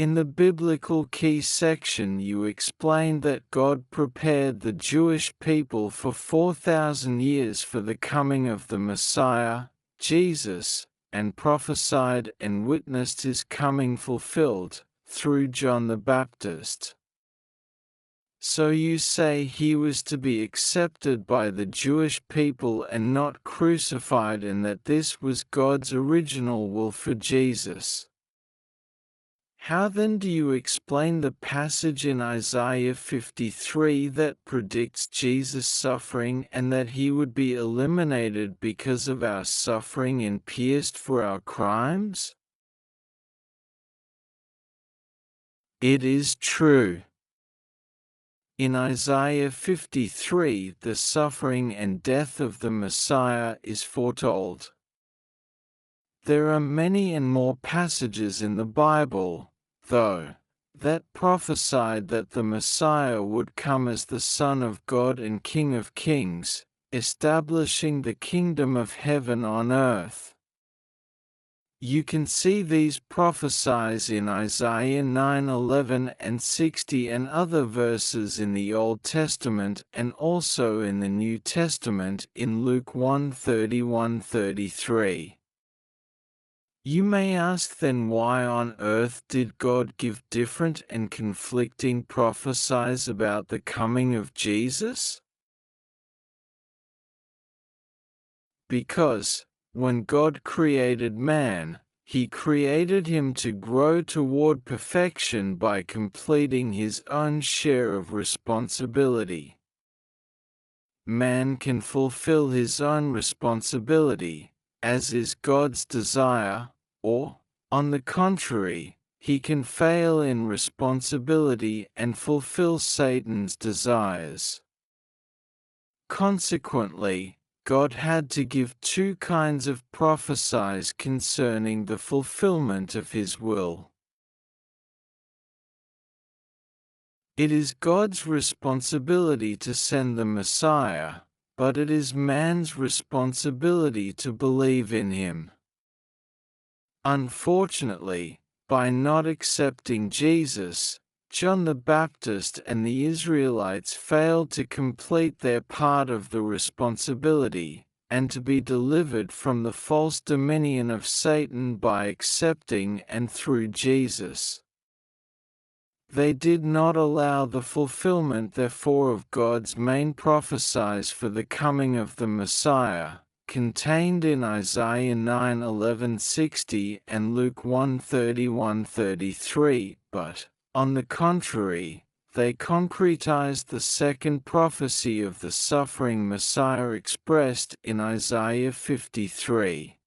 In the biblical key section you explained that God prepared the Jewish people for 4,000 years for the coming of the Messiah, Jesus, and prophesied and witnessed his coming fulfilled, through John the Baptist. So you say he was to be accepted by the Jewish people and not crucified, and that this was God's original will for Jesus. How then do you explain the passage in Isaiah 53 that predicts Jesus' suffering and that he would be eliminated because of our suffering and pierced for our crimes? It is true. In Isaiah 53, the suffering and death of the Messiah is foretold. There are many and more passages in the Bible, though, that prophesied that the Messiah would come as the Son of God and King of Kings, establishing the kingdom of heaven on earth. You can see these prophecies in Isaiah 9:11 and 60 and other verses in the Old Testament, and also in the New Testament in Luke 1:31-33. You may ask then, why on earth did God give different and conflicting prophecies about the coming of Jesus? Because, when God created man, he created him to grow toward perfection by completing his own share of responsibility. Man can fulfill his own responsibility, as is God's desire, or, on the contrary, he can fail in responsibility and fulfill Satan's desires. Consequently, God had to give two kinds of prophecies concerning the fulfillment of his will. It is God's responsibility to send the Messiah, but it is man's responsibility to believe in him. Unfortunately, by not accepting Jesus, John the Baptist and the Israelites failed to complete their part of the responsibility, and to be delivered from the false dominion of Satan by accepting and through Jesus. They did not allow the fulfillment therefore of God's main prophecies for the coming of the Messiah, contained in Isaiah 9:11-60 and Luke 1:31-33, but, on the contrary, they concretized the second prophecy of the suffering Messiah expressed in Isaiah 53.